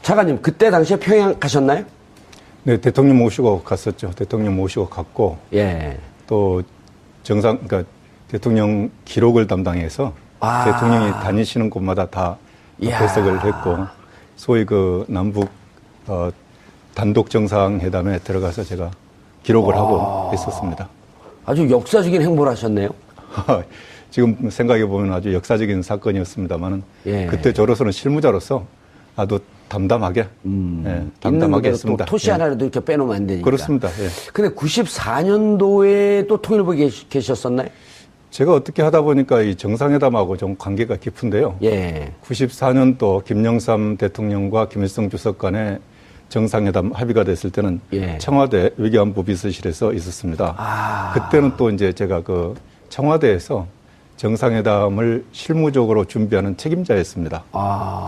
차관님, 그때 당시에 평양 가셨나요? 네, 대통령 모시고 갔었죠. 대통령 모시고 갔고, 예. 또 그러니까 대통령 기록을 담당해서 대통령이 다니시는 곳마다 다 배석을 했고, 소위 그 남북 단독 정상회담에 들어가서 제가 기록을 하고 있었습니다. 아주 역사적인 행보를 하셨네요. 지금 생각해 보면 아주 역사적인 사건이었습니다.만은 그때 저로서는 실무자로서 아주 담담하게, 담담하게 했습니다. 토시 하나라도 이렇게 빼놓으면 안 되니까. 그렇습니다. 근데 94년도에 또 통일부에 계셨었나요? 제가 어떻게 하다 보니까 이 정상회담하고 좀 관계가 깊은데요. 94년도 김영삼 대통령과 김일성 주석 간의 정상회담 합의가 됐을 때는 청와대 외교안보 비서실에서 있었습니다. 그때는 또 이제 제가 그 청와대에서 정상회담을 실무적으로 준비하는 책임자였습니다.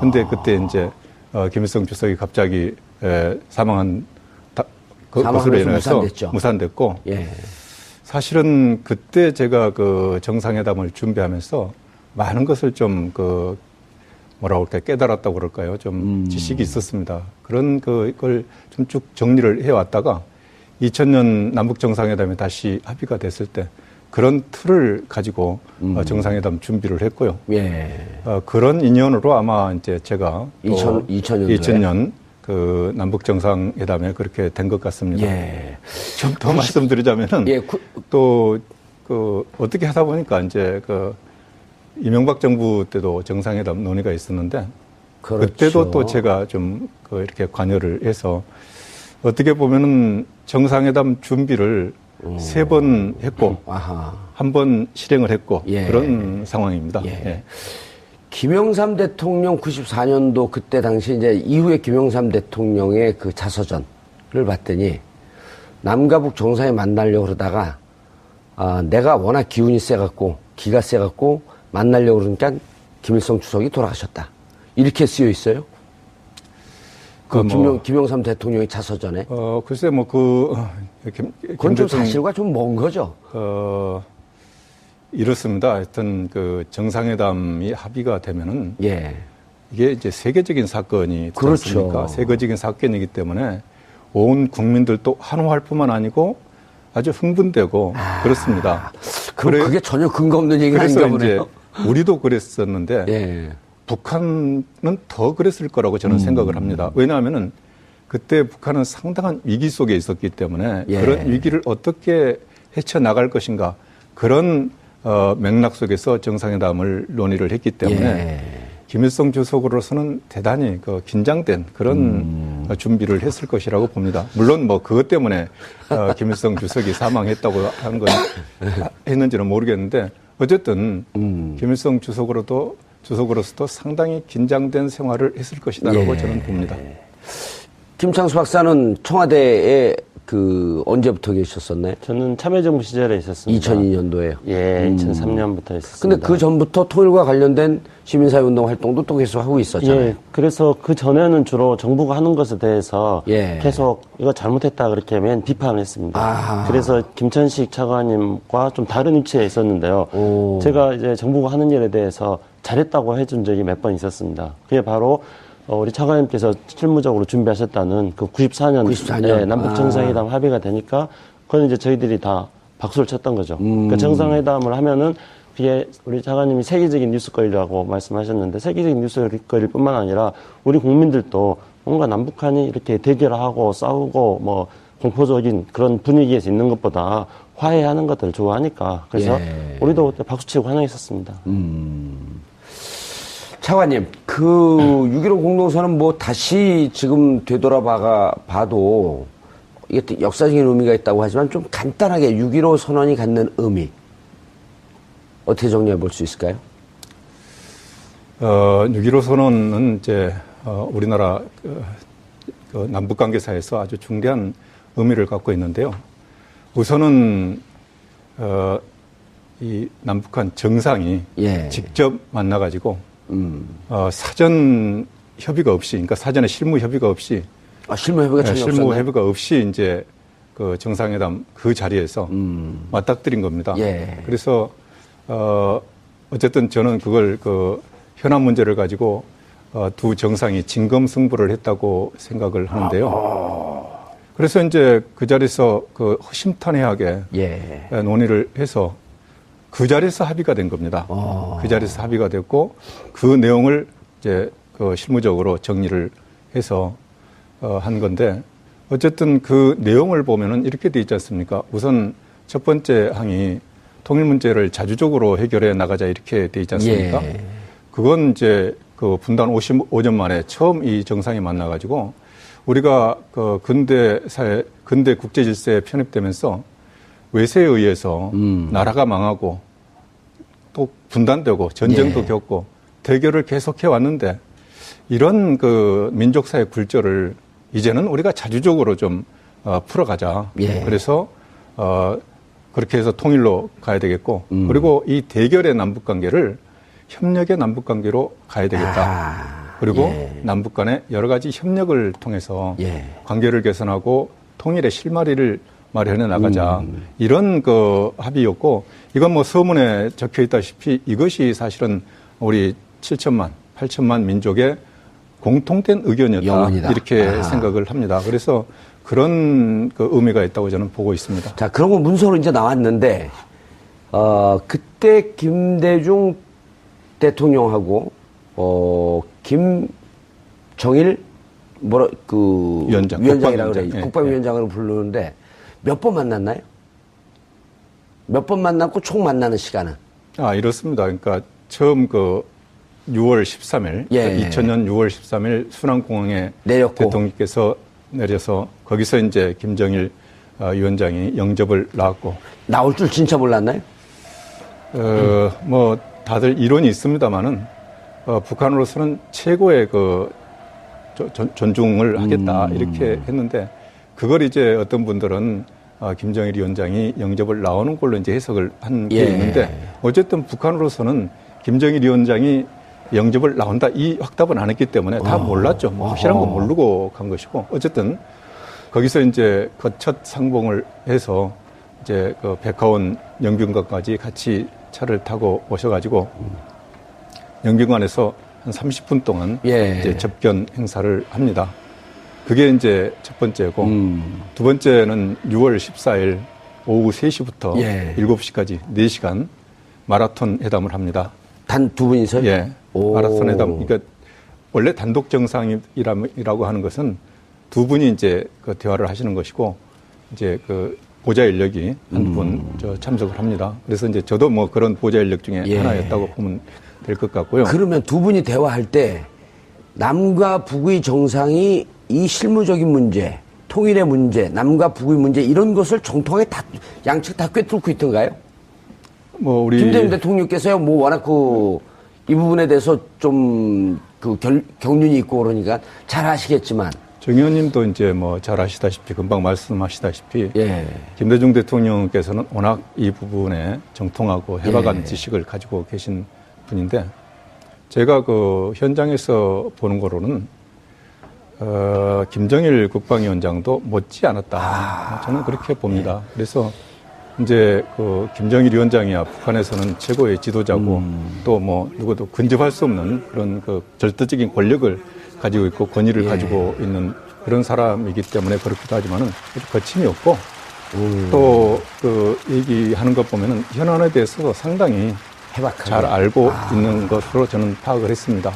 근데 그때 이제 김일성 주석이 갑자기 사망한 것으로 인해서 무산됐고, 사실은 그때 제가 그 정상회담을 준비하면서 많은 것을 좀 뭐라고 할까요? 깨달았다고 그럴까요? 좀 지식이 있었습니다. 그런 그걸 좀 쭉 정리를 해왔다가 2000년 남북 정상회담이 다시 합의가 됐을 때 그런 틀을 가지고 정상회담 준비를 했고요. 그런 인연으로 아마 이제 제가 2000년 그 남북 정상회담에 그렇게 된 것 같습니다. 좀 더 말씀드리자면은 또 어떻게 하다 보니까 이제 이명박 정부 때도 정상회담 논의가 있었는데 그때도 또 제가 좀 이렇게 관여를 해서 어떻게 보면은 정상회담 준비를 3번 했고 한 번 실행을 했고 그런 상황입니다. 김영삼 대통령 94년도 그때 당시 이제 이후에 김영삼 대통령의 그 자서전을 봤더니 남과 북 정상에 만나려고 그러다가 내가 워낙 기운이 세갖고 기가 세갖고 만나려고 그러니까 김일성 주석이 돌아가셨다. 이렇게 쓰여 있어요. 김영삼 대통령의 자서전에. 글쎄 그건 좀 사실과 좀 먼 거죠. 이렇습니다. 하여튼 정상회담이 합의가 되면은 이게 이제 세계적인 사건이 되지 않습니까? 세계적인 사건이기 때문에 온 국민들도 한호할 뿐만 아니고 아주 흥분되고 그렇습니다. 그게 전혀 근거 없는 얘기가 아닌가 보네요. 우리도 그랬었는데 북한은 더 그랬을 거라고 저는 생각을 합니다. 왜냐하면은 그때 북한은 상당한 위기 속에 있었기 때문에 그런 위기를 어떻게 헤쳐나갈 것인가 그런 맥락 속에서 정상회담을 논의를 했기 때문에 김일성 주석으로서는 대단히 긴장된 그런 준비를 했을 것이라고 봅니다. 물론 그것 때문에 김일성 주석이 사망했다고 한 건 했는지는 모르겠는데 어쨌든 김일성 주석으로서도 상당히 긴장된 생활을 했을 것이다라고 저는 봅니다. 김창수 박사는 청와대에 언제부터 계셨었나요? 저는 참여정부 시절에 있었습니다. 2002년도에요. 2003년부터 있었습니다. 근데 그 전부터 통일과 관련된 시민사회운동 활동도 또 계속 하고 있었잖아요. 그래서 그 전에는 주로 정부가 하는 것에 대해서 계속 이거 잘못했다 그렇게 하면 비판을 했습니다. 그래서 김천식 차관님과 좀 다른 위치에 있었는데요. 제가 이제 정부가 하는 일에 대해서 잘했다고 해준 적이 몇 번 있었습니다. 그게 바로 우리 차관님께서 실무적으로 준비하셨다는 94년 남북 정상회담 합의가 되니까 그건 이제 저희들이 다 박수를 쳤던 거죠. 그러니까 정상회담을 하면은 그게 우리 차관님이 세계적인 뉴스거리라고 말씀하셨는데 세계적인 뉴스거리뿐만 아니라 우리 국민들도 뭔가 남북한이 이렇게 대결하고 싸우고 공포적인 그런 분위기에서 있는 것보다 화해하는 것들을 좋아하니까 그래서 우리도 그때 박수치고 환영했었습니다. 차관님, 6.15 공동선언 다시 지금 되돌아봐도 이게 역사적인 의미가 있다고 하지만 좀 간단하게 6.15 선언이 갖는 의미 어떻게 정리해 볼 수 있을까요? 6.15 선언은 이제 우리나라 남북 관계사에서 아주 중대한 의미를 갖고 있는데요. 우선은 이 남북한 정상이 직접 만나가지고 사전 협의가 없이, 그러니까 사전에 실무 협의가 없이, 실무 협의가 전혀 없었나요? 실무 협의가 없이 이제 정상회담 그 자리에서 맞닥뜨린 겁니다. 그래서 어쨌든 저는 그걸 현안 문제를 가지고 두 정상이 진검승부를 했다고 생각을 하는데요. 그래서 이제 그 자리에서 그 허심탄회하게 논의를 해서 그 자리에서 합의가 된 겁니다. 그 자리에서 합의가 됐고 그 내용을 이제 그 실무적으로 정리를 해서 한 건데 어쨌든 그 내용을 보면은 이렇게 돼 있지 않습니까? 우선 첫 번째 항이 통일 문제를 자주적으로 해결해 나가자 이렇게 돼 있지 않습니까? 그건 이제 그 분단 55년 만에 처음 이 정상이 만나가지고 우리가 그 근대 국제 질서에 편입되면서 외세에 의해서 나라가 망하고 또 분단되고 전쟁도 겪고 대결을 계속해 왔는데 이런 그 민족사의 굴절을 이제는 우리가 자주적으로 좀 풀어가자. 그래서 그렇게 해서 통일로 가야 되겠고 그리고 이 대결의 남북 관계를 협력의 남북 관계로 가야 되겠다. 그리고 남북 간의 여러 가지 협력을 통해서 관계를 개선하고 통일의 실마리를 마련해 나가자. 이런 그 합의였고 이건 뭐 서문에 적혀 있다시피 이것이 사실은 우리 7천만, 8천만 민족의 공통된 의견이었다. 영원이다. 이렇게 생각을 합니다. 그래서 그런 그 의미가 있다고 저는 보고 있습니다. 자, 그런 거 문서로 이제 나왔는데, 그때 김대중 대통령하고, 김정일, 위원장이라고 그래. 국방위원장으로 부르는데, 몇 번 만났나요? 몇 번 만났고 총 만나는 시간은? 이렇습니다. 그러니까 처음 6월 13일, 2000년 6월 13일 순안공항에 내렸고. 대통령께서 내려서 거기서 이제 김정일 위원장이 영접을 나왔고. 나올 줄 진짜 몰랐나요? 뭐 다들 이론이 있습니다만은 북한으로서는 최고의 존중을 하겠다 이렇게 했는데 그걸 이제 어떤 분들은 김정일 위원장이 영접을 나오는 걸로 이제 해석을 한 게 있는데 어쨌든 북한으로서는 김정일 위원장이 영접을 나온다 이 확답은 안 했기 때문에 다 몰랐죠. 뭐 확실한 건 모르고 간 것이고 어쨌든 거기서 이제 그 첫 상봉을 해서 이제 그 백화원 영빈관까지 같이 차를 타고 오셔가지고 영빈관에서 한 30분 동안 이제 접견 행사를 합니다. 그게 이제 첫 번째고 두 번째는 6월 14일 오후 3시부터 7시까지 4시간 마라톤 회담을 합니다. 단 두 분이서요? 마라톤 회담. 그러니까 원래 단독 정상이라고 하는 것은 두 분이 이제 그 대화를 하시는 것이고 이제 그 보좌 인력이 한 분 참석을 합니다. 그래서 이제 저도 뭐 그런 보좌 인력 중에 하나였다고 보면 될 것 같고요. 그러면 두 분이 대화할 때 남과 북의 정상이 이 실무적인 문제, 통일의 문제, 남과 북의 문제 이런 것을 정통하게 다 양측 다 꿰뚫고 있던가요? 뭐 우리 김대중 대통령께서요, 뭐 워낙 이 부분에 대해서 좀 경륜이 있고 그러니까 잘 아시겠지만. 정 의원님도 이제 뭐 잘 아시다시피 금방 말씀하시다시피 김대중 대통령께서는 워낙 이 부분에 정통하고 해박한 지식을 가지고 계신 분인데 제가 그 현장에서 보는 거로는 김정일 국방위원장도 못지 않았다. 저는 그렇게 봅니다. 그래서 이제 그 김정일 위원장이야 북한에서는 최고의 지도자고 또 뭐 누구도 근접할 수 없는 그런 그 절대적인 권력을 가지고 있고 권위를 가지고 있는 그런 사람이기 때문에 그렇기도 하지만은 거침이 없고 또 그 얘기하는 것 보면은 현안에 대해서도 상당히 해박하게. 잘 알고 있는 것으로 저는 파악을 했습니다.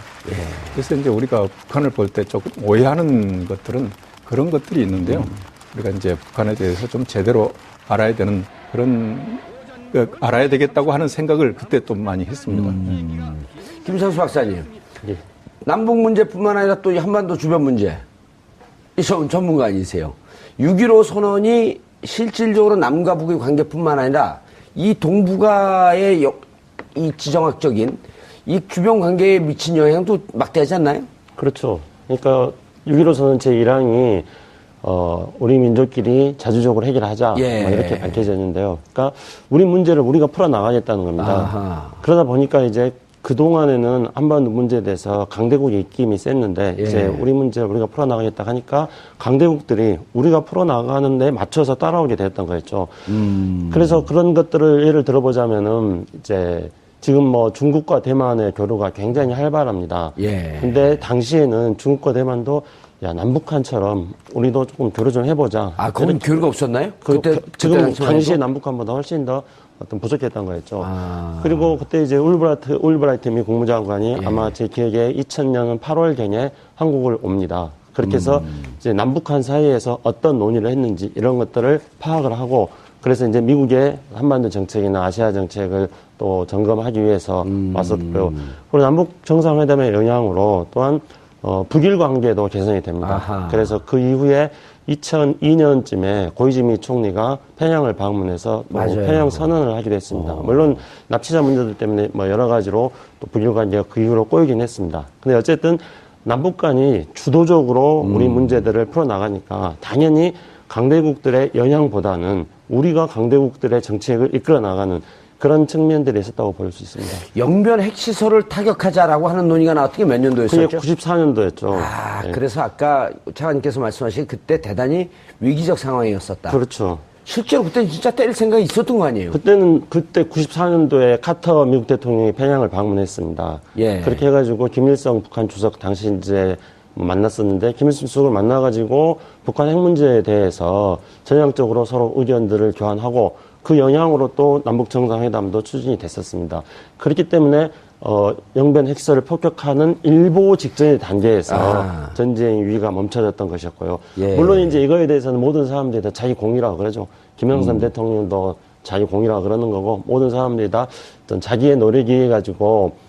그래서 이제 우리가 북한을 볼 때 조금 오해하는 것들은 그런 것들이 있는데요. 우리가 이제 북한에 대해서 좀 제대로 알아야 되는 그런 알아야 되겠다고 하는 생각을 그때 또 많이 했습니다. 김상수 박사님, 남북 문제뿐만 아니라 또 이 한반도 주변 문제, 이 전문가 아니세요? 6.15 선언이 실질적으로 남과 북의 관계뿐만 아니라 이 동북아의 이 지정학적인 이 주변 관계에 미친 영향도 막대하지 않나요? 그렇죠. 그러니까 6.15 선언 제1항이 우리 민족끼리 자주적으로 해결하자 이렇게 밝혀졌는데요. 그러니까 우리 문제를 우리가 풀어나가겠다는 겁니다. 아하. 그러다 보니까 이제 그동안에는 한반도 문제에 대해서 강대국의 입김이 셌는데 이제 우리 문제를 우리가 풀어나가겠다 하니까 강대국들이 우리가 풀어나가는 데 맞춰서 따라오게 됐던 거였죠. 그래서 그런 것들을 예를 들어보자면은 이제 지금 뭐 중국과 대만의 교류가 굉장히 활발합니다. 예. 근데 당시에는 중국과 대만도 야, 남북한처럼 우리도 조금 교류 좀 해보자. 아, 거긴 교류가 없었나요? 지금 당시에 남북한보다 훨씬 더 어떤 부족했던 거였죠. 아. 그리고 그때 이제 울브라이트 미 국무장관이 아마 제 기억에 2000년 8월경에 한국을 옵니다. 그렇게 해서 이제 남북한 사이에서 어떤 논의를 했는지 이런 것들을 파악을 하고 그래서 이제 미국의 한반도 정책이나 아시아 정책을 또 점검하기 위해서 왔었고요. 그리고 남북 정상회담의 영향으로 또한 북일 관계도 개선이 됩니다. 아하. 그래서 그 이후에 2002년쯤에 고이즈미 총리가 평양을 방문해서 평양 선언을 하기도 했습니다. 물론 납치자 문제들 때문에 뭐 여러 가지로 또 북일 관계가 그 이후로 꼬이긴 했습니다. 근데 어쨌든 남북 간이 주도적으로 우리 문제들을 풀어나가니까 당연히 강대국들의 영향보다는 우리가 강대국들의 정책을 이끌어 나가는 그런 측면들이 있었다고 볼 수 있습니다. 영변 핵시설을 타격하자라고 하는 논의가 나왔던 게 몇 년도였었죠? 그게 94년도였죠. 아, 네. 그래서 아까 차관님께서 말씀하신 그때 대단히 위기적 상황이었었다. 그렇죠. 실제로 그때는 진짜 때릴 생각이 있었던 거 아니에요? 그때 94년도에 카터 미국 대통령이 평양을 방문했습니다. 예. 그렇게 해가지고 김일성 북한 주석 당시 이제 만났었는데 김일성 주석을 만나가지고 북한 핵 문제에 대해서 전향적으로 서로 의견들을 교환하고 그 영향으로 또 남북 정상회담도 추진이 됐었습니다. 그렇기 때문에 영변 핵시설을 폭격하는 일보 직전의 단계에서 전쟁 위기가 멈춰졌던 것이었고요. 예. 물론 이제 이거에 대해서는 모든 사람들이 다 자기 공이라고 그러죠. 김영삼 대통령도 자기 공이라고 그러는 거고 모든 사람들이 다 어떤 자기의 노력에 의해 가지고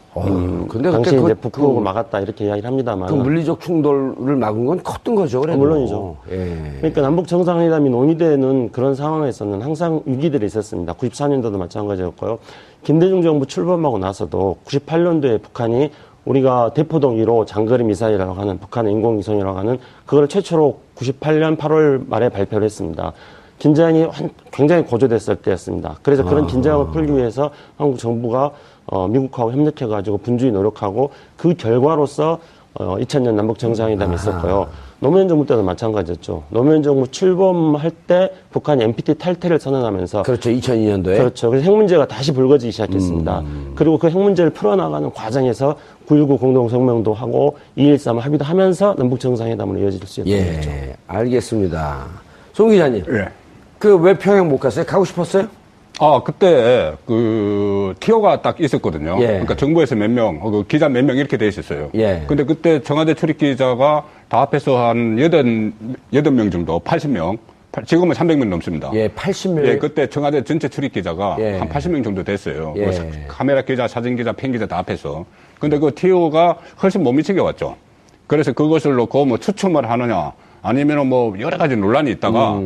근데 당시 이제 북핵을 막았다 이렇게 이야기를 합니다만. 그 물리적 충돌을 막은 건 컸던 거죠, 그래도. 물론이죠. 예. 그러니까 남북 정상회담이 논의되는 그런 상황에서는 항상 위기들이 있었습니다. 94년도도 마찬가지였고요. 김대중 정부 출범하고 나서도 98년도에 북한이 우리가 대포동 1호 장거리 미사일이라고 하는 북한의 인공위성이라고 하는 그걸 최초로 98년 8월 말에 발표를 했습니다. 긴장이 굉장히 고조됐을 때였습니다. 그래서 그런 긴장을 풀기 위해서 한국 정부가 미국하고 협력해가지고 분주히 노력하고 그 결과로서 2000년 남북 정상회담이 있었고요. 노무현 정부 때도 마찬가지였죠. 노무현 정부 출범할 때 북한이 NPT 탈퇴를 선언하면서 그렇죠. 2002년도에 그렇죠. 그래서 핵 문제가 다시 불거지기 시작했습니다. 그리고 그 핵 문제를 풀어나가는 과정에서 9.19 공동성명도 하고 2.13 합의도 하면서 남북 정상회담으로 이어질 수 있었던 거죠. 알겠습니다. 송 기자님. 예. 그 왜 평양 못 갔어요? 가고 싶었어요? 그때, 티오가 딱 있었거든요. 예. 그러니까 정부에서 몇 명, 기자 몇 명 이렇게 돼 있었어요. 예. 근데 그때 청와대 출입 기자가 다 합해서 한 8명 정도, 80명. 지금은 300명 넘습니다. 예, 80명. 예, 그때 청와대 전체 출입 기자가 한 80명 정도 됐어요. 예. 카메라 기자, 사진 기자, 팬 기자 다 합해서. 근데 그 티오가 훨씬 못 미치게 왔죠. 그래서 그것을 놓고 뭐 추첨을 하느냐, 아니면은 뭐 여러 가지 논란이 있다가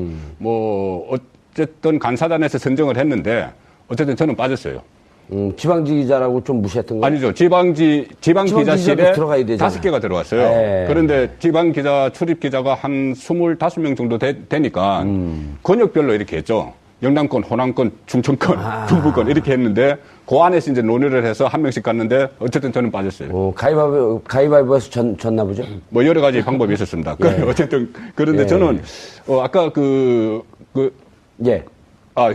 어쨌든 간사단에서 선정을 했는데 어쨌든 저는 빠졌어요. 지방지 기자라고 좀 무시했던 거 아니죠. 지방 기자실에 들어가야 되잖아요. 5개가 들어왔어요. 네. 그런데 지방 기자, 출입 기자가 한 25명 정도 되니까 권역별로 이렇게 했죠. 영남권, 호남권, 충청권, 중부권 이렇게 했는데 그 안에서 이제 논의를 해서 한 명씩 갔는데 어쨌든 저는 빠졌어요. 가위바위보에서 졌나 보죠? 뭐 여러 가지 방법이 있었습니다. 예. 어쨌든 그런데 저는 아까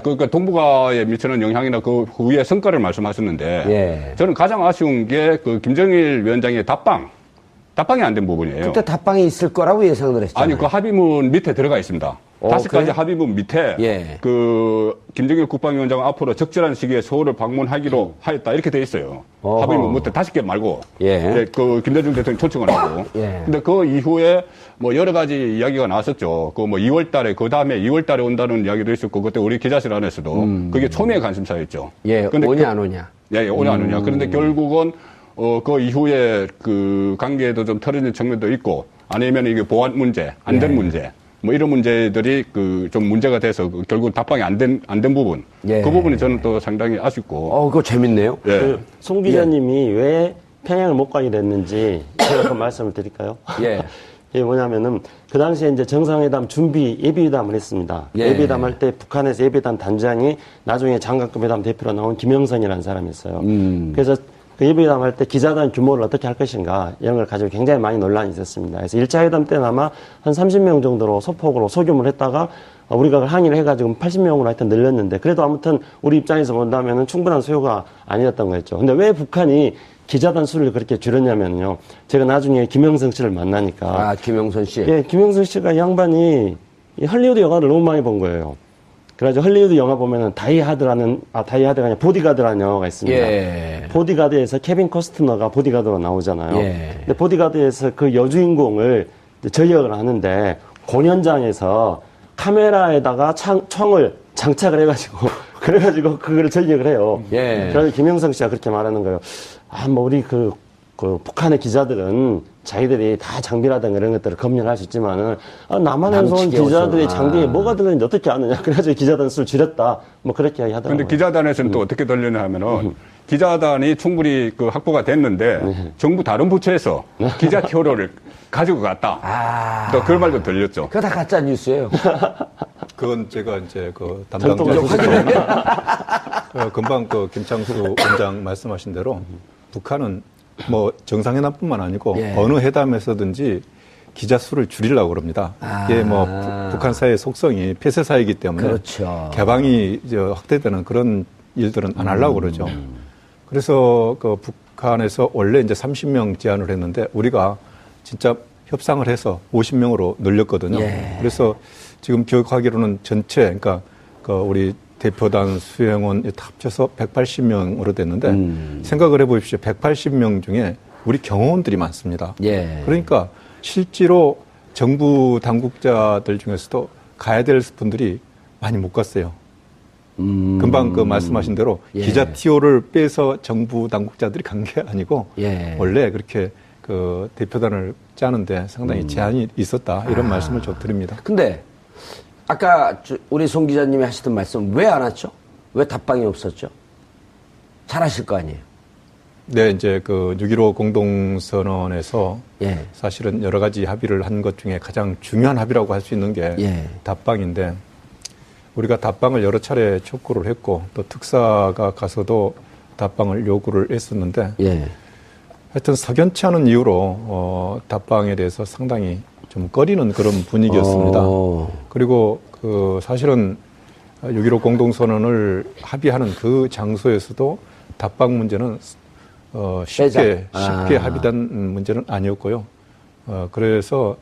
그러니까 동북아에 미치는 영향이나 그 후의 성과를 말씀하셨는데 저는 가장 아쉬운 게 그 김정일 위원장의 답방이 안 된 부분이에요. 그때 답방이 있을 거라고 예상을 했잖아요. 아니, 그 합의문 밑에 들어가 있습니다. 5가지 합의문 밑에 그 김정일 국방위원장 앞으로 적절한 시기에 서울을 방문하기로 하였다 이렇게 돼 있어요. 합의문 밑에 5개 말고 그 김대중 대통령 초청을 하고. 근데 그 이후에 뭐 여러 가지 이야기가 나왔었죠. 그 뭐 2월달에 그 다음에 2월달에 온다는 이야기도 있었고 그때 우리 기자실 안에서도 그게 초미의 관심사였죠. 근데 오냐 안 오냐. 오냐 안 오냐. 그런데 결국은 그 이후에 그 관계에도 좀 털어진 측면도 있고 아니면 이게 보안 문제, 안전 문제. 뭐 이런 문제들이 좀 문제가 돼서 결국 답방이 안 된 부분. 그 부분이 저는 또 상당히 아쉽고. 그거 재밌네요. 송 기자님이 왜 평양을 못 가게 됐는지 제가 좀 말씀을 드릴까요? 이게 뭐냐면은 그 당시에 이제 정상회담 준비 예비회담을 했습니다. 예비회담 할 때 북한에서 예비회담 단장이 나중에 장관급 회담 대표로 나온 김영선이라는 사람이었어요. 그래서 그 예비회담 할 때 기자단 규모를 어떻게 할 것인가 이런 걸 가지고 굉장히 많이 논란이 있었습니다. 그래서 1차 회담 때는 아마 한 30명 정도로 소폭으로 소규모로 했다가 우리가 항의를 해가지고 80명으로 하여튼 늘렸는데 그래도 아무튼 우리 입장에서 본다면은 충분한 수요가 아니었던 거였죠. 근데 왜 북한이 기자단 수를 그렇게 줄였냐면요. 제가 나중에 김영선 씨를 만나니까. 아, 김영선 씨? 예, 김영선 씨가 이 양반이 이 헐리우드 영화를 너무 많이 본 거예요. 그래가지고 헐리우드 영화 보면은 다이하드가 아니라 보디가드라는 영화가 있습니다. 예. 보디가드에서 케빈 코스트너가 보디가드로 나오잖아요. 예. 근데 보디가드에서 그 여주인공을 전역을 하는데 공연장에서 카메라에다가 총을 장착을 해가지고 그래가지고 그거를 전역을 해요. 예. 그래서 김영성 씨가 그렇게 말하는 거예요. 우리 그 북한의 기자들은 자기들이 다 장비라든가 이런 것들을 검열할 수 있지만은, 남한에서 온 기자들의 장비에 뭐가 들어있는지 어떻게 아느냐. 그래가지고 기자단 수를 줄였다. 뭐 그렇게 하더라고요. 근데 기자단에서는 또 어떻게 들리냐 하면은, 기자단이 충분히 그 확보가 됐는데, 정부 다른 부처에서 기자 티오를 가지고 갔다. 또 그런 말도 들렸죠. 그거 다 가짜 뉴스예요. 그건 제가 이제 그 담당자 금방 그 김창수 원장 말씀하신 대로 북한은 뭐 정상회담뿐만 아니고 어느 회담에서든지 기자 수를 줄이려고 그럽니다. 이게 뭐 북한 사회의 속성이 폐쇄 사회이기 때문에 그렇죠. 개방이 이제 확대되는 그런 일들은 안 하려고 그러죠. 그래서 그 북한에서 원래 이제 30명 제안을 했는데 우리가 진짜 협상을 해서 50명으로 늘렸거든요. 그래서 지금 기억하기로는 전체 그러니까 그 우리 대표단 수행원 다 합쳐서 180명으로 됐는데 생각을 해보십시오. 180명 중에 우리 경호원들이 많습니다. 그러니까 실제로 정부 당국자들 중에서도 가야 될 분들이 많이 못 갔어요. 금방 그 말씀하신 대로 기자 티오를 빼서 정부 당국자들이 간 게 아니고 원래 그렇게 그 대표단을 짜는데 상당히 제한이 있었다 이런 말씀을 좀 드립니다. 근데 아까 우리 송 기자님이 하시던 말씀 왜 안 왔죠? 왜 답방이 없었죠? 잘 아실 거 아니에요? 네, 이제 그 6.15 공동선언에서 사실은 여러 가지 합의를 한 것 중에 가장 중요한 합의라고 할 수 있는 게 답방인데 우리가 답방을 여러 차례 촉구를 했고 또 특사가 가서도 답방을 요구를 했었는데 하여튼 석연치 않은 이유로 답방에 대해서 상당히 좀 꺼리는 그런 분위기였습니다. 그리고 그 사실은 6.15 공동선언을 합의하는 그 장소에서도 답방 문제는 쉽게 합의된 문제는 아니었고요. 그래서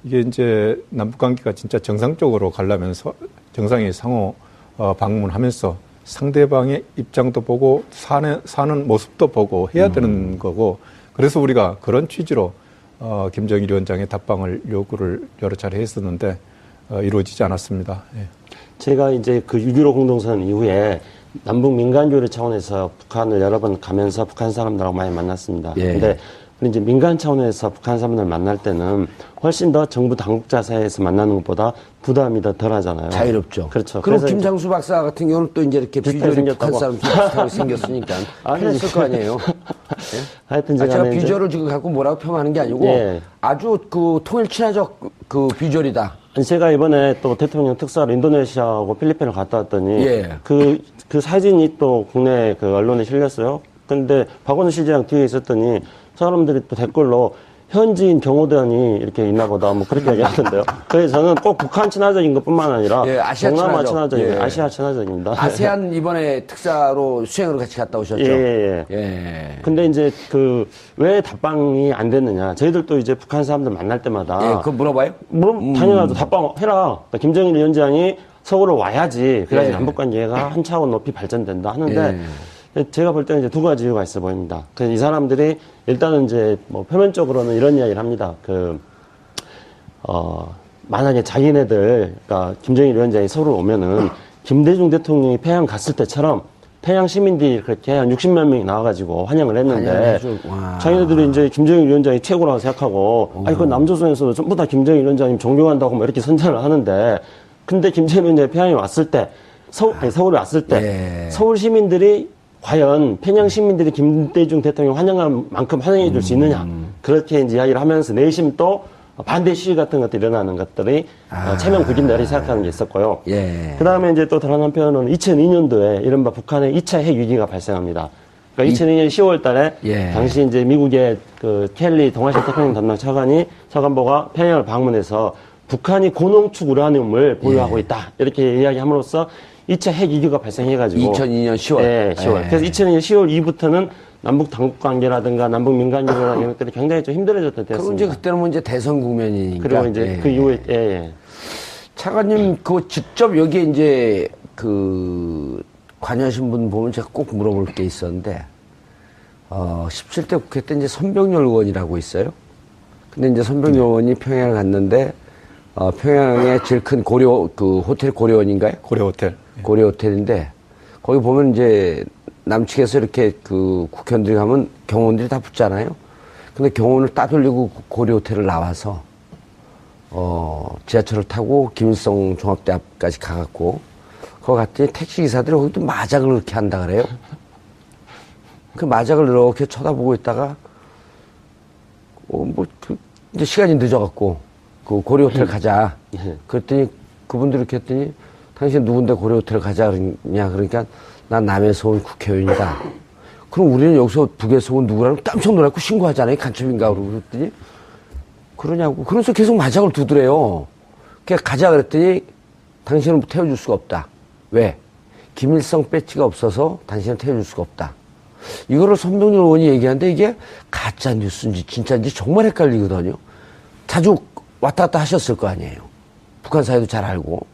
이게 이제 남북관계가 진짜 정상적으로 가려면서 정상이 상호 방문하면서 상대방의 입장도 보고 사는 모습도 보고 해야 되는 거고 그래서 우리가 그런 취지로 김정일 위원장의 답방을 요구를 여러 차례 했었는데 이루어지지 않았습니다. 제가 이제 그 6.15 공동선언 이후에 남북 민간교류 차원에서 북한을 여러 번 가면서 북한 사람들하고 많이 만났습니다. 근데 이제 민간 차원에서 북한 사람들 만날 때는 훨씬 더 정부 당국자 사이에서 만나는 것보다 부담이 더 덜 하잖아요. 자유롭죠. 그렇죠. 그럼 김장수 박사 같은 경우는 또 이제 이렇게 비주얼이 북한 사람 비슷하게 생겼으니까 그랬을 거 아니에요. 하여튼 제가 비주얼을 지금 갖고 뭐라고 표현하는 게 아니고 아주 그 통일 친화적 그 비주얼이다. 제가 이번에 또 대통령 특사로 인도네시아하고 필리핀을 갔다 왔더니 그 사진이 또 국내 그 언론에 실렸어요. 근데 박원순 실장이 뒤에 있었더니 사람들이 또 댓글로 현지인 경호대원이 이렇게 있나 보다 뭐 그렇게 얘기하던데요. 그래서 저는 꼭 북한 친화적인 것뿐만 아니라 아시아 동남아 친화적. 친화적인 아시아 친화적입니다. 아세안 이번에 특사로 수행으로 같이 갔다 오셨죠? 근데 이제 그 왜 답방이 안 됐느냐. 저희들도 이제 북한 사람들 만날 때마다 그거 물어봐요? 당연하죠. 답방 해라. 그러니까 김정일 위원장이 서울로 와야지. 그래야지 남북관계가 한 차원 높이 발전된다 하는데 제가 볼 때는 이제 두 가지 이유가 있어 보입니다. 이 사람들이 일단은 이제 뭐 표면적으로는 이런 이야기를 합니다. 만약에 자기네들, 그러니까 김정일 위원장이 서울 오면은 김대중 대통령이 평양 갔을 때처럼 평양 시민들이 그렇게 한 60몇 명이 나와가지고 환영을 했는데 자기네들이 이제 김정일 위원장이 최고라고 생각하고 아니 그 남조선에서도 전부 다 김정일 위원장님 존경한다고 뭐 이렇게 선전을 하는데 근데 김정일 위원장이 평양에 왔을 때 서울에 왔을 때 서울 시민들이 과연 평양 시민들이 김대중 대통령 환영한 만큼 환영해 줄 수 있느냐. 그렇게 이제 이야기를 하면서 내심 또 반대 시위 같은 것들이 일어나는 것들이 체면국인들이 이렇게 생각하는 게 있었고요. 그 다음에 이제 또 다른 한편으로는 2002년도에 이른바 북한의 2차 핵 위기가 발생합니다. 그러니까 2002년 10월 달에 당시 이제 미국의 그 켈리 동아시아 태평양 담당 차관보가 평양을 방문해서 북한이 고농축 우라늄을 보유하고 있다. 이렇게 이야기함으로써 2차 핵위기가 발생해가지고. 2002년 10월. 네, 10월. 그래서 2002년 10월 이후부터는 남북 당국 관계라든가 남북 민간 교류나 이런 것들이 굉장히 좀 힘들어졌던 때였습니다. 그리고 이제 그때는 뭐 이제 대선 국면이니까. 그리고 이제 그 이후에, 차관님, 그 직접 여기에 이제 그 관여하신 분 보면 제가 꼭 물어볼 게 있었는데, 17대 국회 때 이제 선병열 의원이라고 있어요. 근데 이제 선병열 의원이 평양을 갔는데, 평양에 제일 큰 그 호텔 고려원인가요? 고려호텔. 고려호텔인데, 거기 보면 이제 남측에서 이렇게 그 국회의원들이 가면 경호원들이 다 붙잖아요. 근데 경호원을 따돌리고 고려호텔을 나와서, 지하철을 타고 김일성 종합대 앞까지 가갖고, 거기 갔더니 택시기사들이 거기도 마작을 그렇게 한다 그래요. 그 마작을 이렇게 쳐다보고 있다가, 이제 시간이 늦어갖고, 그 고려호텔 가자. 그랬더니 그분들이 이렇게 했더니, 당신 누군데 고려호텔 가자 그러냐. 그러니까, 난 남에서 온 국회의원이다. 그럼 우리는 여기서 북에서 온 누구라면 깜짝 놀랐고 신고하잖아요. 간첩인가 그랬더니, 그러냐고. 그래서 계속 마작을 두드래요. 그냥 가자 그랬더니, 당신은 태워줄 수가 없다. 왜? 김일성 배지가 없어서 당신은 태워줄 수가 없다. 이거를 선병열 의원이 얘기하는데 이게 가짜 뉴스인지 진짜인지 정말 헷갈리거든요. 자주 왔다 갔다 하셨을 거 아니에요. 북한 사회도 잘 알고.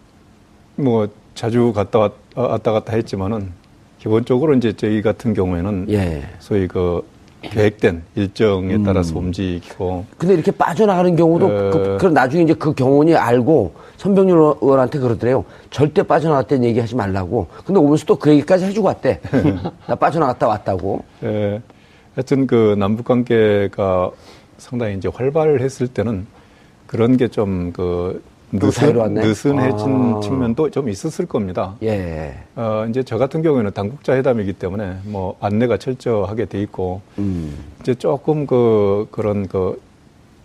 뭐 자주 왔다 갔다 했지만은 기본적으로 이제 저희 같은 경우에는 소위 그 계획된 일정에 따라서 움직이고. 근데 이렇게 빠져나가는 경우도 그럼 나중에 이제 그 경호원이 알고 선병열 의원한테 그러더래요. 절대 빠져나갔다는 얘기 하지 말라고. 근데 오면서 또 그 얘기까지 해주고 왔대. 나 빠져나갔다 왔다고. 예. 하여튼 그 남북 관계가 상당히 이제 활발했을 때는 그런 게 좀 그 느슨해진 측면도 좀 있었을 겁니다. 이제 저 같은 경우에는 당국자 회담이기 때문에 뭐 안내가 철저하게 돼 있고, 이제 조금 그런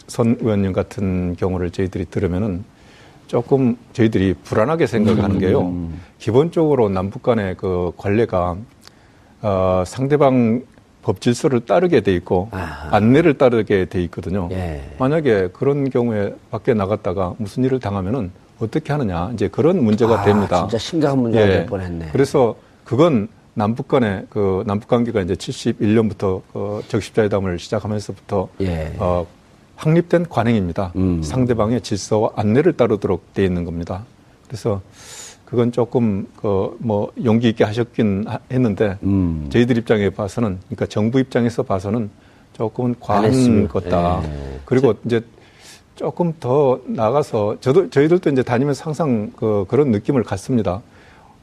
선 의원님 같은 경우를 저희들이 들으면은 조금 저희들이 불안하게 생각하는 게요. 기본적으로 남북 간의 그 관례가, 상대방 법 질서를 따르게 돼 있고 안내를 따르게 돼 있거든요. 만약에 그런 경우에 밖에 나갔다가 무슨 일을 당하면은 어떻게 하느냐, 이제 그런 문제가 됩니다. 진짜 심각한 문제가 될 뻔했네. 그래서 그건 남북 간의 남북 관계가 이제 71년부터 적십자회담을 시작하면서부터 확립된 관행입니다. 상대방의 질서와 안내를 따르도록 돼 있는 겁니다. 그래서 그건 조금 뭐 용기 있게 하셨긴 했는데 저희들 입장에 봐서는, 그러니까 정부 입장에서 봐서는 조금은 과한 것다. 그리고 이제 조금 더 나가서 저희들도 이제 다니면서 항상 그런 느낌을 갖습니다.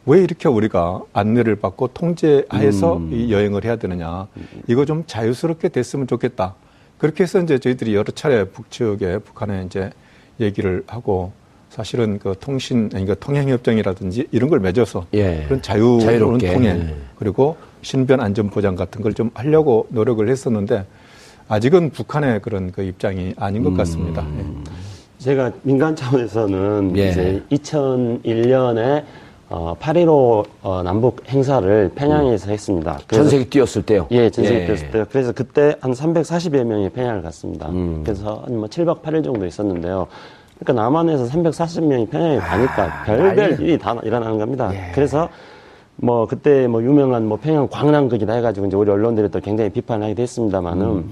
왜 이렇게 우리가 안내를 받고 통제하에서 이 여행을 해야 되느냐. 이거 좀 자유스럽게 됐으면 좋겠다. 그렇게 해서 이제 저희들이 여러 차례 북한에 이제 얘기를 하고, 사실은 그러니까 통행협정이라든지 이런 걸 맺어서 그런 자유로운 통행, 그리고 신변 안전 보장 같은 걸 좀 하려고 노력을 했었는데 아직은 북한의 그런 그 입장이 아닌 것 같습니다. 제가 민간 차원에서는 이제 2001년에 8.15 남북 행사를 평양에서 했습니다. 전세기 뛰었을 때요? 전세기 뛰었을 때요. 그래서 그때 한 340여 명이 평양을 갔습니다. 그래서 한 뭐 7박 8일 정도 있었는데요. 그러니까 남한에서 340명이 평양에 가니까 별별 일이 다 일어나는 겁니다. 그래서 뭐 그때 뭐 유명한 뭐 평양 광란극이다 해가지고 이제 우리 언론들이 또 굉장히 비판하기도 했습니다만은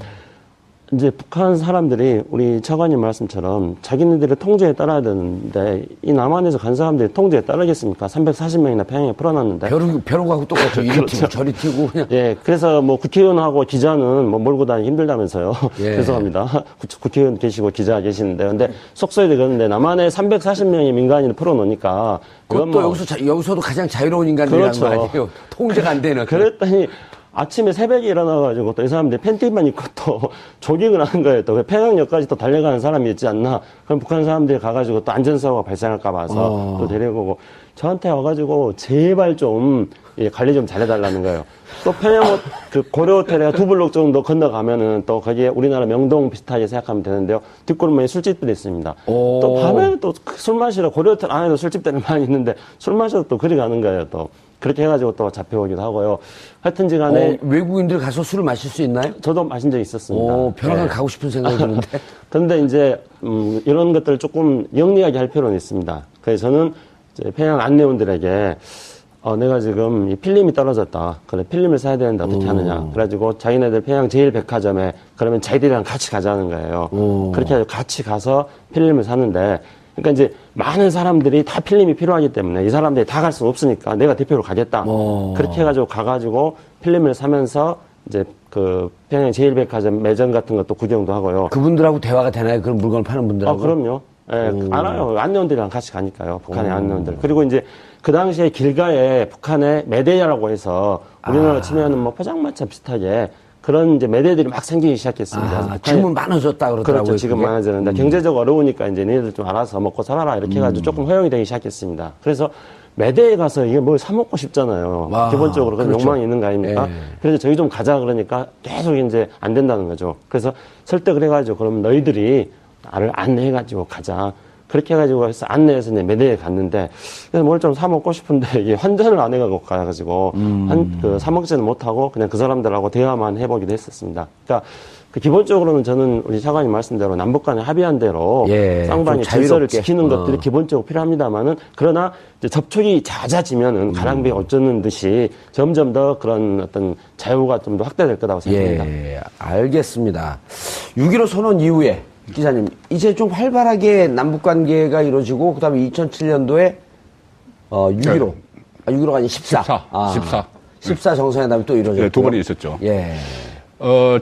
이제 북한 사람들이 우리 차관님 말씀처럼 자기네들의 통제에 따라야 되는데 이 남한에서 간 사람들이 통제에 따르겠습니까? 340명이나 평양에 풀어놨는데. 벼룩하고 똑같죠. 이리 튀고 저리 튀고 그냥. 그래서 뭐 국회의원하고 기자는 뭐 몰고 다니기 힘들다면서요. 죄송합니다. 국회의원 계시고 기자 계시는데. 근데 속소리 그런데 남한에 340명의 민간인을 풀어놓으니까. 그것도 여기서도 가장 자유로운 인간들이라는 거 아니에요. 통제가 안 되는. 그랬더니 아침에 새벽에 일어나가지고 또 이 사람들이 팬티만 입고 또 조깅을 하는 거예요. 또 평양역까지 또 달려가는 사람이 있지 않나. 그럼 북한 사람들이 가가지고 또 안전사고가 발생할까 봐서 또 데려오고 저한테 와가지고 제발 좀 관리 좀 잘해달라는 거예요. 또 평양 그 고려호텔에 2블록 정도 건너가면은 또 거기에 우리나라 명동 비슷하게 생각하면 되는데요. 뒷골목에 술집들이 있습니다. 또 밤에 또 술 마시러 고려호텔 안에도 술집들이 많이 있는데 술 마셔서 또 그리 가는 거예요. 또 그렇게 해가지고 또 잡혀오기도 하고요. 하여튼지 간에. 외국인들 가서 술을 마실 수 있나요? 저도 마신 적이 있었습니다. 편하게 가고 싶은 생각이 드는데. 그런데 이제, 이런 것들을 조금 영리하게 할 필요는 있습니다. 그래서 저는 이제 평양 안내원들에게 내가 지금 이 필름이 떨어졌다. 그래, 필름을 사야 되는데 어떻게 하느냐. 그래가지고 자기네들 평양 제일백화점에 그러면 자기들이랑 같이 가자는 거예요. 그렇게 해서 같이 가서 필름을 사는데, 그러니까 이제 많은 사람들이 다 필름이 필요하기 때문에 이 사람들이 다 갈 수 없으니까 내가 대표로 가겠다. 그렇게 해가지고 가가지고 필름을 사면서 이제 그 평양 제일백화점 매점 같은 것도 구경도 하고요. 그분들하고 대화가 되나요? 그런 물건을 파는 분들하고? 그럼요. 예, 알아요. 안내원들이랑 같이 가니까요. 북한의 안내원들. 그리고 이제 그 당시에 길가에 북한의 메데야라고 해서 우리나라 치면은 뭐 포장마차 비슷하게 그런 이제 매대들이 막 생기기 시작했습니다. 지금은 많아졌다 그러더라고요. 그렇죠. 지금 많아졌는데 경제적 어려우니까 이제 너희들 좀 알아서 먹고 살아라 이렇게 해가지고 조금 허용이 되기 시작했습니다. 그래서 매대에 가서 이게 뭘 사먹고 싶잖아요. 기본적으로 그런 욕망이 있는 거 아닙니까? 그래서 저희 좀 가자 그러니까 계속 이제 안 된다는 거죠. 그래서 설득을 해가지고 그럼 너희들이 나를 안내해가지고 가자. 그렇게 해가지고 해서 안내해서 이제 매대에 갔는데, 그래서 뭘 좀 사먹고 싶은데, 이게 환전을 안 해가지고 가가지고, 사먹지는 못하고, 그냥 그 사람들하고 대화만 해보기도 했었습니다. 그러니까, 기본적으로는 저는 우리 차관님 말씀대로 남북 간에 합의한 대로 쌍방의 질서를 지키는 것들이 기본적으로 필요합니다만은, 그러나 이제 접촉이 잦아지면은 가랑비에 어쩌는 듯이 점점 더 그런 어떤 자유가 좀 더 확대될 거라고 생각합니다. 예, 알겠습니다. 6.15 선언 이후에 기자님, 이제 좀 활발하게 남북관계가 이루어지고, 그 다음에 2007년도에, 6.15. 6.15가 아닌 14. 14 정상회담이 또 이루어졌고. 네, 두 번이 있었죠. 예.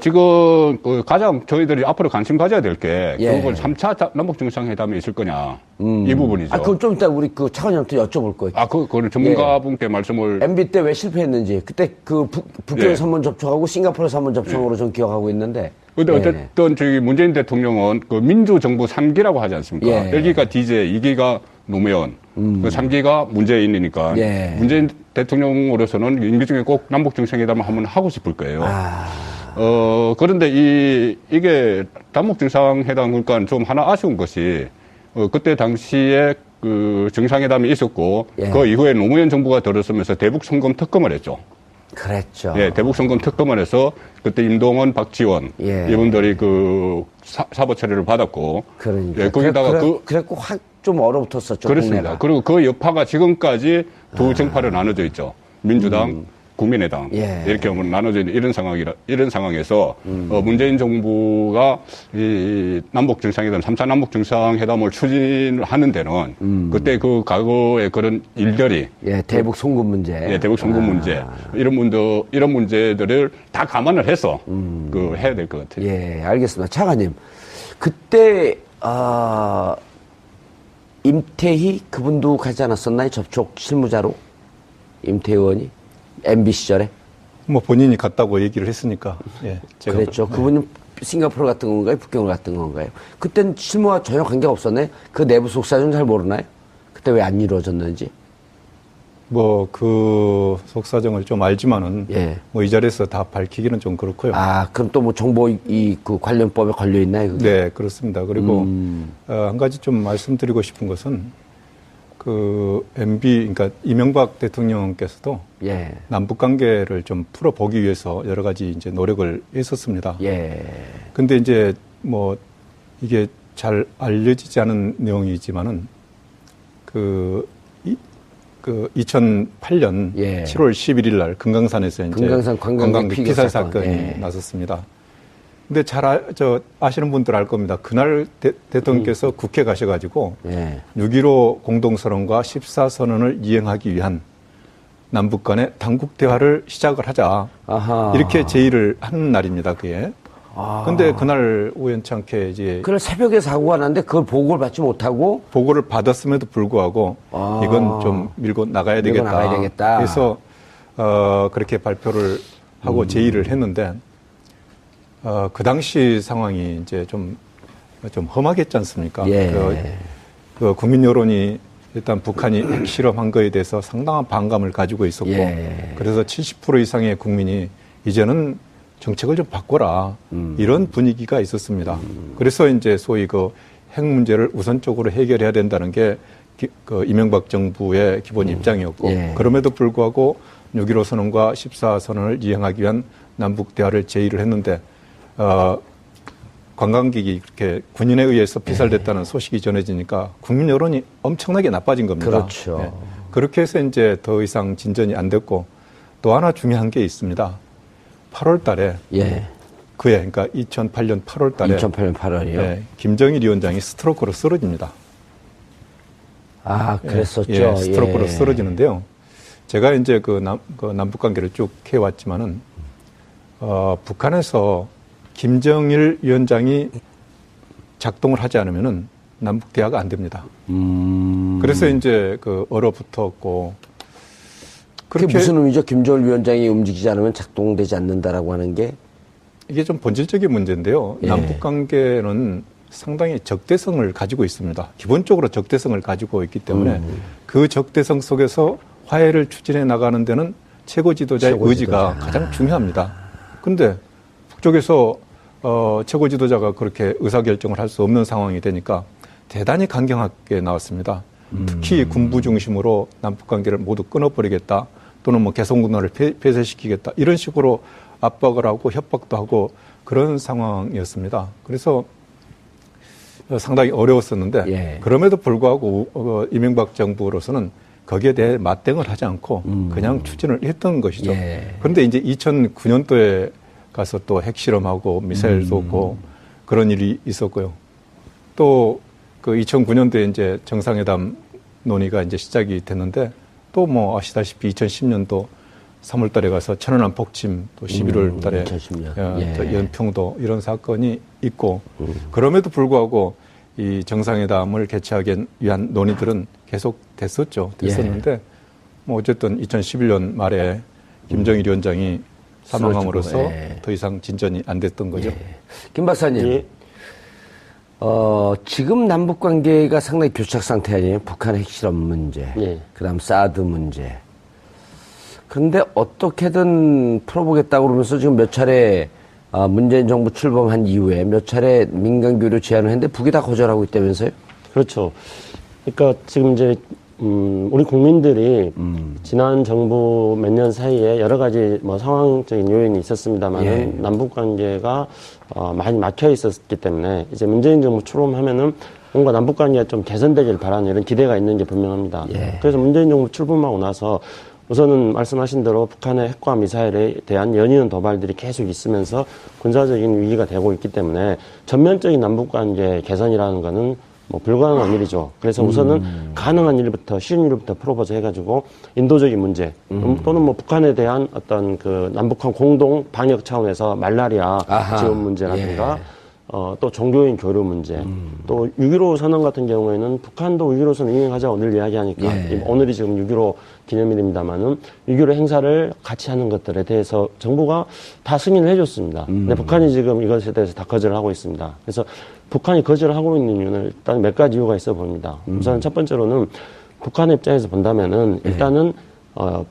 지금, 가장 저희들이 앞으로 관심 가져야 될 게, 결국은 3차 남북정상회담이 있을 거냐, 이 부분이죠. 그럼 좀 이따 우리 그 차관님한테 여쭤볼 거예요. 그거는 전문가분께 말씀을. MB 때 왜 실패했는지, 그때 그 북경에서 한번 접촉하고 싱가포르에서 한번 접촉으로 좀 기억하고 있는데. 근데 어쨌든 저희 문재인 대통령은 그 민주정부 3기라고 하지 않습니까? 1기가 DJ, 2기가 노무현, 그 3기가 문재인이니까 문재인 대통령으로서는 임기 중에 꼭 남북정상회담을 한번 하고 싶을 거예요. 그런데 이게 남북정상회담 그러니까 좀 하나 아쉬운 것이 그때 당시에 그 정상회담이 있었고 그 이후에 노무현 정부가 들어서면서 대북 송금 특검을 했죠. 그랬죠. 예, 대북 송금 특검을 해서 그때 임동원, 박지원 이분들이 그 사법 처리를 받았고, 그러니까. 예, 거기다가 그랬고 확 좀 얼어붙었었죠. 그렇습니다. 국내가. 그리고 그 여파가 지금까지 두 정파로 나눠져 있죠. 민주당, 국민의당 이렇게 나눠져 있는 이런 상황에서 문재인 정부가 이 남북 정상회담, 3차 남북 정상회담을 추진하는 데는 그때 그 과거의 그런 일들이 대북 송금 문제, 대북 송금 문제 이런 문제들을 다 감안을 해서 해야 될 것 같아요. 예, 알겠습니다. 차관님, 그때 임태희 그분도 가지 않았었나요? 접촉 실무자로 임태희 의원이 MB 시절에? 뭐 본인이 갔다고 얘기를 했으니까. 제가 그랬죠. 그분은 싱가포르 갔던 건가요? 북경을 갔던 건가요? 그땐 실무와 전혀 관계가 없었나요? 그 내부 속사정 잘 모르나요? 그때 왜 안 이루어졌는지? 뭐 그 속사정을 좀 알지만은 뭐 이 자리에서 다 밝히기는 좀 그렇고요. 그럼 또 뭐 정보 그 관련법에 걸려 있나요? 그게? 네, 그렇습니다. 그리고 한 가지 좀 말씀드리고 싶은 것은 그 MB 그러니까 이명박 대통령께서도 남북 관계를 좀 풀어보기 위해서 여러 가지 이제 노력을 했었습니다. 근데 이제 뭐 이게 잘 알려지지 않은 내용이지만은 그 2008년 7월 11일 날 금강산에서 이제 관광객 피살 사건이 났었습니다. 근데 아시는 분들 알 겁니다. 그날 대통령께서 국회 가셔가지고 6.15 공동선언과 14선언을 이행하기 위한 남북 간의 당국 대화를 시작을 하자. 이렇게 제의를 하는 날입니다. 그게. 근데 그날 우연찮게 이제. 그날 새벽에 사고가 났는데 그걸 보고를 받지 못하고. 보고를 받았음에도 불구하고 이건 좀 밀고 나가야 되겠다. 그래서 그렇게 발표를 하고 제의를 했는데 그 당시 상황이 이제 좀 험하겠지 않습니까? 그 국민 여론이 일단 북한이 핵실험한 거에 대해서 상당한 반감을 가지고 있었고, 그래서 70% 이상의 국민이 이제는 정책을 좀 바꿔라. 이런 분위기가 있었습니다. 그래서 이제 소위 그 핵 문제를 우선적으로 해결해야 된다는 게 그 이명박 정부의 기본 입장이었고 그럼에도 불구하고 6.15 선언과 14선언을 이행하기 위한 남북 대화를 제의를 했는데 관광객이 그렇게 군인에 의해서 피살됐다는 소식이 전해지니까 국민 여론이 엄청나게 나빠진 겁니다. 그렇죠. 그렇게 해서 이제 더 이상 진전이 안 됐고 또 하나 중요한 게 있습니다. 8월 달에 그러니까 2008년 8월 달에 2008년 8월이요? 김정일 위원장이 스트로크로 쓰러집니다. 아, 그랬었죠. 스트로크로 쓰러지는데요. 제가 이제 그 남북 관계를 쭉 해왔지만은 북한에서 김정일 위원장이 작동을 하지 않으면은 남북 대화가 안 됩니다. 그래서 이제 그 얼어붙었고. 그게 무슨 의미죠? 김정일 위원장이 움직이지 않으면 작동되지 않는다라고 하는 게? 이게 좀 본질적인 문제인데요. 남북 관계는 상당히 적대성을 가지고 있습니다. 기본적으로 적대성을 가지고 있기 때문에 그 적대성 속에서 화해를 추진해 나가는 데는 최고 지도자의 의지가 가장 중요합니다. 그런데 북쪽에서 최고 지도자가 그렇게 의사결정을 할 수 없는 상황이 되니까 대단히 강경하게 나왔습니다. 특히 군부 중심으로 남북 관계를 모두 끊어버리겠다 또는 뭐 개성군단을 폐쇄시키겠다 이런 식으로 압박을 하고 협박도 하고 그런 상황이었습니다. 그래서 상당히 어려웠었는데 그럼에도 불구하고 이명박 정부로서는 거기에 대해 맞대응을 하지 않고 그냥 추진을 했던 것이죠. 그런데 이제 2009년도에 가서 또 핵실험하고 미사일 쏘고 그런 일이 있었고요. 또 그 2009년도에 이제 정상회담 논의가 이제 시작이 됐는데 또 뭐 아시다시피 2010년도 3월 달에 가서 천안함 폭침 또 11월 달에 연평도 이런 사건이 있고 그럼에도 불구하고 이 정상회담을 개최하기 위한 논의들은 계속 됐었는데 뭐 어쨌든 2011년 말에 김정일 위원장이 사망함으로써 더 이상 진전이 안 됐던 거죠. 김 박사님, 지금 남북 관계가 상당히 교착 상태 아니에요? 북한 핵실험 문제, 그다음 사드 문제. 그런데 어떻게든 풀어보겠다고 그러면서 지금 몇 차례 문재인 정부 출범한 이후에 몇 차례 민간 교류 제안을 했는데 북이 다 거절하고 있다면서요? 그렇죠. 그러니까 지금 이제 우리 국민들이 지난 정부 몇 년 사이에 여러 가지 뭐 상황적인 요인이 있었습니다만은 남북 관계가 많이 막혀 있었기 때문에 이제 문재인 정부 출범하면은 뭔가 남북 관계가 좀 개선되길 바라는 이런 기대가 있는 게 분명합니다. 그래서 문재인 정부 출범하고 나서 우선은 말씀하신 대로 북한의 핵과 미사일에 대한 연이은 도발들이 계속 있으면서 군사적인 위기가 되고 있기 때문에 전면적인 남북관계 개선이라는 거는 뭐 불가능한 일이죠. 그래서 우선은 가능한 일부터 쉬운 일부터 프로포즈 해가지고 인도적인 문제 또는 뭐 북한에 대한 어떤 그 남북한 공동 방역 차원에서 말라리아 지원 문제라든가 또 종교인 교류 문제, 또 6.15 선언 같은 경우에는 북한도 6.15 선언 이행하자고 늘 이야기하니까 오늘이 지금 6.15 기념일입니다만은 6.15 행사를 같이 하는 것들에 대해서 정부가 다 승인을 해줬습니다. 근데 북한이 지금 이것에 대해서 다 거절을 하고 있습니다. 그래서 북한이 거절을 하고 있는 이유는 일단 몇 가지 이유가 있어 보입니다. 우선 첫 번째로는 북한의 입장에서 본다면은 일단은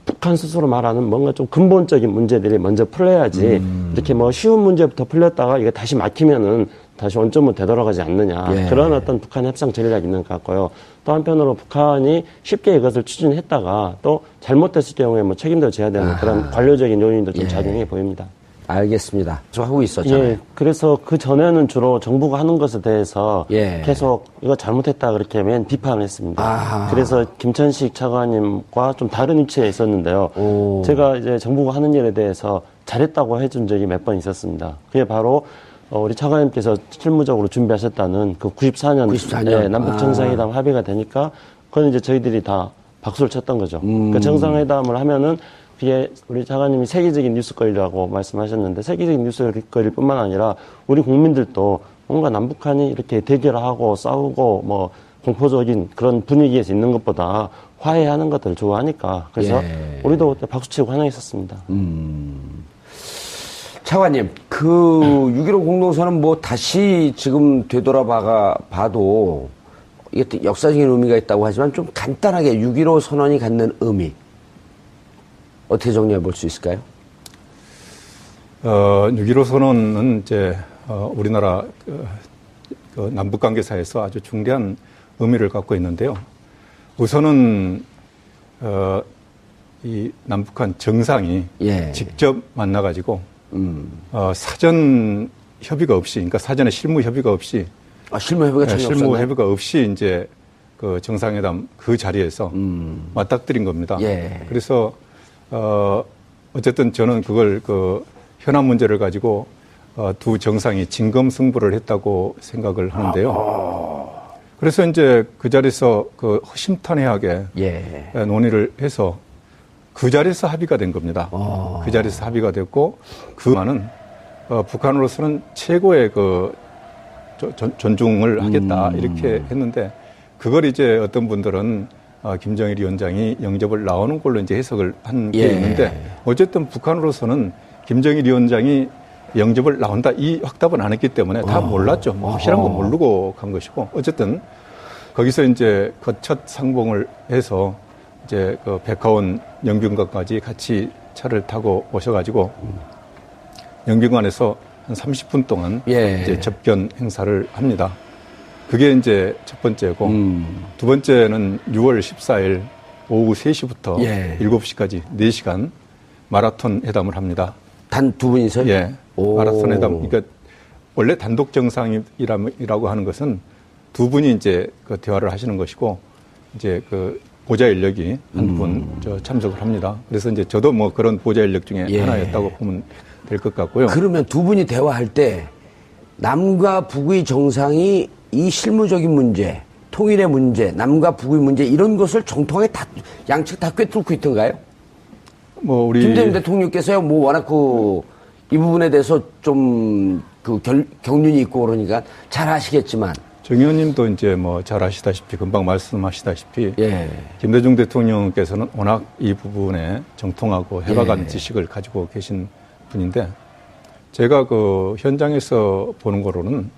북한 스스로 말하는 뭔가 좀 근본적인 문제들이 먼저 풀려야지 이렇게 뭐 쉬운 문제부터 풀렸다가 이게 다시 막히면은 다시 원점으로 되돌아가지 않느냐 그런 어떤 북한의 협상 전략이 있는 것 같고요. 또 한편으로 북한이 쉽게 이것을 추진했다가 또 잘못됐을 경우에 뭐 책임도 져야 되는 그런 관료적인 요인도 좀 작용해 보입니다. 알겠습니다. 저 하고 있었잖아요. 그래서 그 전에는 주로 정부가 하는 것에 대해서 계속 이거 잘못했다 그렇게 맨 비판을 했습니다. 그래서 김천식 차관님과 좀 다른 위치에 있었는데요. 제가 이제 정부가 하는 일에 대해서 잘했다고 해준 적이 몇 번 있었습니다. 그게 바로 우리 차관님께서 실무적으로 준비하셨다는 그 94년 남북 정상회담 합의가 되니까 그건 이제 저희들이 다 박수를 쳤던 거죠. 그러니까 정상회담을 하면은 그게 우리 차관님이 세계적인 뉴스거리라고 말씀하셨는데 세계적인 뉴스거리일 뿐만 아니라 우리 국민들도 뭔가 남북한이 이렇게 대결하고 싸우고 뭐 공포적인 그런 분위기에서 있는 것보다 화해하는 것들을 좋아하니까 그래서 우리도 그때 박수치고 환영했었습니다. 차관님, 그 6.15 공동선언 뭐 다시 지금 되돌아봐도 이게 역사적인 의미가 있다고 하지만 좀 간단하게 6.15 선언이 갖는 의미 어떻게 정리해 볼 수 있을까요? 6.15 선언은 이제 우리나라 그 남북 관계사에서 아주 중대한 의미를 갖고 있는데요. 우선은 이 남북한 정상이 직접 만나가지고 사전 협의가 없이, 그러니까 사전에 실무 협의가 없이, 실무 협의가 전혀 없었나요? 실무 협의가 없이 이제 그 정상회담 그 자리에서 맞닥뜨린 겁니다. 그래서 어쨌든 저는 그걸 그 현안 문제를 가지고 두 정상이 진검승부를 했다고 생각을 하는데요. 그래서 이제 그 자리에서 그 허심탄회하게 논의를 해서 그 자리에서 합의가 된 겁니다. 그 자리에서 합의가 됐고 그만은 북한으로서는 최고의 그 존중을 하겠다 이렇게 했는데 그걸 이제 어떤 분들은 김정일 위원장이 영접을 나오는 걸로 이제 해석을 한 게 있는데 어쨌든 북한으로서는 김정일 위원장이 영접을 나온다 이 확답은 안 했기 때문에 다 몰랐죠. 뭐 확실한 건 모르고 간 것이고 어쨌든 거기서 이제 그 첫 상봉을 해서 이제 그 백화원 영빈관까지 같이 차를 타고 오셔가지고 영빈관에서 한 30분 동안 이제 접견 행사를 합니다. 그게 이제 첫 번째고 두 번째는 6월 14일 오후 3시부터 7시까지 4시간 마라톤 회담을 합니다. 단 두 분이서요? 예. 마라톤 회담. 그러니까 원래 단독 정상이라고 하는 것은 두 분이 이제 그 대화를 하시는 것이고 이제 그 보좌 인력이 한 분 참석을 합니다. 그래서 이제 저도 뭐 그런 보좌 인력 중에 하나였다고 보면 될 것 같고요. 그러면 두 분이 대화할 때 남과 북의 정상이 이 실무적인 문제, 통일의 문제, 남과 북의 문제 이런 것을 정통하게 다 양측 다 꿰뚫고 있던가요? 뭐 우리 김대중 대통령께서요, 뭐 워낙 이 부분에 대해서 좀 경륜이 있고 그러니까 잘 아시겠지만. 정 의원님도 이제 뭐 잘 아시다시피 금방 말씀하시다시피 김대중 대통령께서는 워낙 이 부분에 정통하고 해박한 지식을 가지고 계신 분인데 제가 그 현장에서 보는 거로는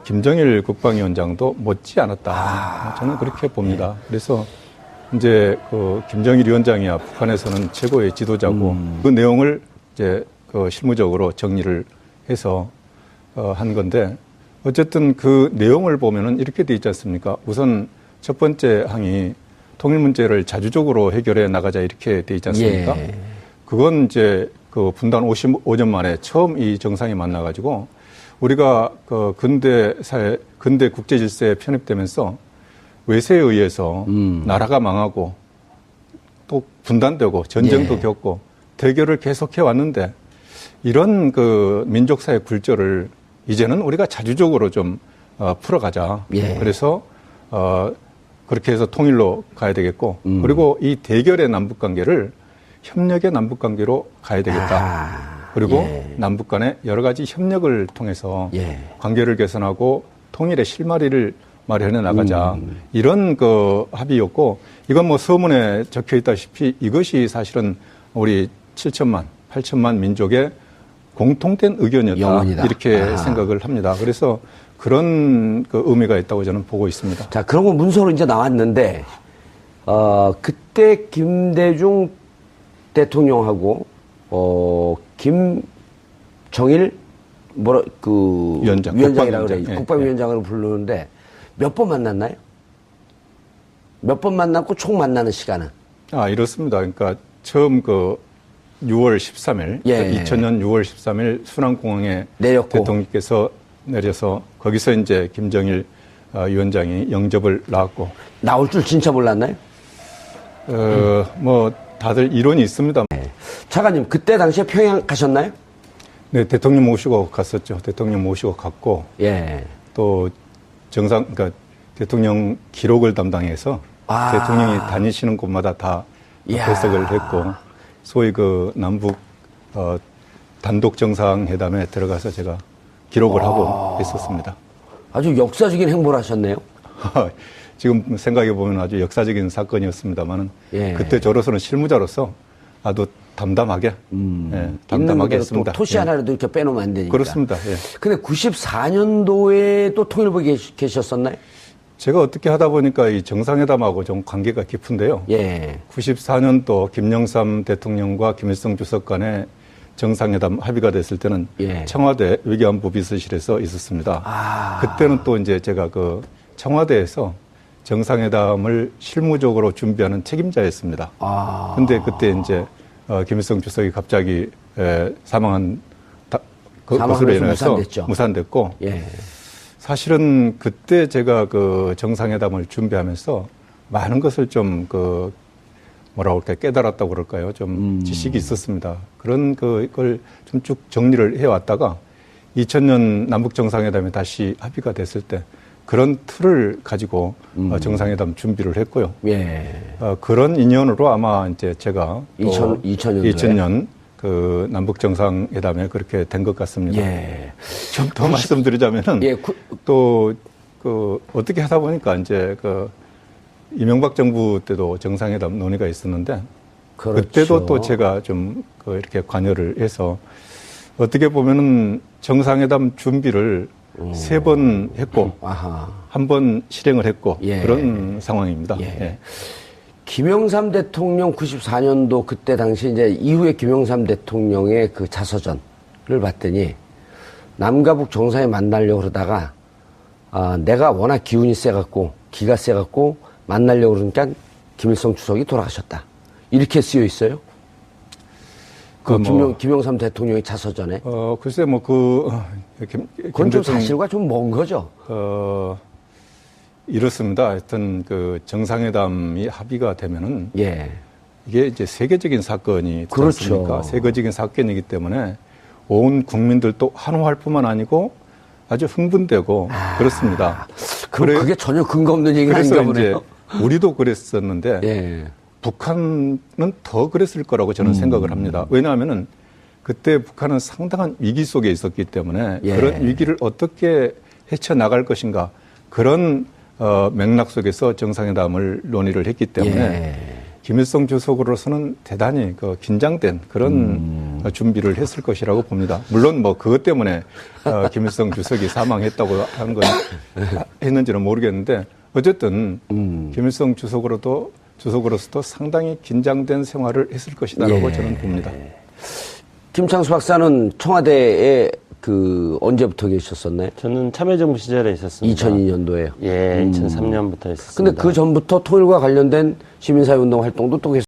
김정일 국방위원장도 못지 않았다. 저는 그렇게 봅니다. 그래서 이제 그 김정일 위원장이야 북한에서는 최고의 지도자고 그 내용을 이제 그 실무적으로 정리를 해서 한 건데 어쨌든 그 내용을 보면은 이렇게 돼 있지 않습니까? 우선 첫 번째 항이 통일 문제를 자주적으로 해결해 나가자 이렇게 돼 있지 않습니까? 그건 이제 그 분단 55년 만에 처음 이 정상이 만나가지고 우리가 그 근대 국제 질서에 편입되면서 외세에 의해서 나라가 망하고 또 분단되고 전쟁도 겪고 대결을 계속해 왔는데 이런 그 민족사의 굴절을 이제는 우리가 자주적으로 좀 풀어가자. 그래서 그렇게 해서 통일로 가야 되겠고 그리고 이 대결의 남북관계를 협력의 남북관계로 가야 되겠다. 그리고 남북 간의 여러 가지 협력을 통해서 관계를 개선하고 통일의 실마리를 마련해 나가자. 이런 그 합의였고 이건 뭐 서문에 적혀 있다시피 이것이 사실은 우리 7천만, 8천만 민족의 공통된 의견이었다. 영원이다. 이렇게 생각을 합니다. 그래서 그런 그 의미가 있다고 저는 보고 있습니다. 자, 그런 거 문서로 이제 나왔는데, 그때 김대중 대통령하고, 김정일, 위원장이라고 그래. 국방위원장으로 부르는데, 몇 번 만났나요? 몇 번 만났고 총 만나는 시간은? 이렇습니다. 그러니까 처음 6월 13일, 2000년 6월 13일 순안공항에 내렸고. 대통령께서 내려서 거기서 이제 김정일 위원장이 영접을 나왔고. 나올 줄 진짜 몰랐나요? 뭐 다들 이론이 있습니다. 차관님, 그때 당시에 평양 가셨나요? 네, 대통령 모시고 갔었죠. 대통령 모시고 갔고. 또 그러니까 대통령 기록을 담당해서 대통령이 다니시는 곳마다 다 배석을 했고. 소위 남북 단독 정상회담에 들어가서 제가 기록을 하고 있었습니다. 아주 역사적인 행보를 하셨네요. 지금 생각해 보면 아주 역사적인 사건이었습니다.만은 그때 저로서는 실무자로서 아주 담담하게 담담하게 했습니다. 토시 하나라도 이렇게 빼놓으면 안 되니까. 그렇습니다. 근데 94년도에 또 통일부에 계셨었나요? 제가 어떻게 하다 보니까 이 정상회담하고 좀 관계가 깊은데요. 94년도 김영삼 대통령과 김일성 주석 간에 정상회담 합의가 됐을 때는 청와대 외교안보 비서실에서 있었습니다. 그때는 또 이제 제가 그 청와대에서 정상회담을 실무적으로 준비하는 책임자였습니다. 근데 그때 이제 김일성 주석이 갑자기 사망한 것으로 인해서 무산됐고 사실은 그때 제가 그 정상회담을 준비하면서 많은 것을 좀 뭐라고 할까요? 깨달았다고 그럴까요? 좀 지식이 있었습니다. 그런 그걸 좀 쭉 정리를 해왔다가 2000년 남북 정상회담이 다시 합의가 됐을 때 그런 틀을 가지고 정상회담 준비를 했고요. 그런 인연으로 아마 이제 제가 2000년 그 남북 정상회담에 그렇게 된 것 같습니다. 좀 더 말씀드리자면은 또 어떻게 하다 보니까 이제 이명박 정부 때도 정상회담 논의가 있었는데 그때도 또 제가 좀 이렇게 관여를 해서 어떻게 보면은 정상회담 준비를 3번 했고 한 번 실행을 했고 그런 상황입니다. 김영삼 대통령 94년도 그때 당시 이제 이후에 김영삼 대통령의 그 자서전을 봤더니 남과 북 정상에 만나려고 그러다가 내가 워낙 기운이 세갖고 기가 세갖고 만나려고 그러니까 김일성 주석이 돌아가셨다. 이렇게 쓰여 있어요. 김영삼 대통령의 자서전에. 글쎄 그건 좀 사실과 좀 먼 거죠. 이렇습니다. 하여튼 정상회담이 합의가 되면은 이게 이제 세계적인 사건이 되지 않습니까? 세계적인 사건이기 때문에 온 국민들도 환호할 뿐만 아니고 아주 흥분되고 그렇습니다. 그럼 그게 전혀 근거 없는 얘기가 아닌가 보네요. 우리도 그랬었는데 북한은 더 그랬을 거라고 저는 생각을 합니다. 왜냐하면은 그때 북한은 상당한 위기 속에 있었기 때문에 그런 위기를 어떻게 헤쳐나갈 것인가 그런 맥락 속에서 정상회담을 논의를 했기 때문에 김일성 주석으로서는 대단히 긴장된 그런 준비를 했을 것이라고 봅니다. 물론 그것 때문에 김일성 주석이 사망했다고 하는 건 했는지는 모르겠는데 어쨌든 김일성 주석으로서도 상당히 긴장된 생활을 했을 것이다라고 저는 봅니다. 김창수 박사는 청와대에 언제부터 계셨었나요? 저는 참여정부 시절에 있었습니다. 2002년도에요. 2003년부터 있었습니다. 근데 그 전부터 통일과 관련된 시민사회 운동 활동도 또 계속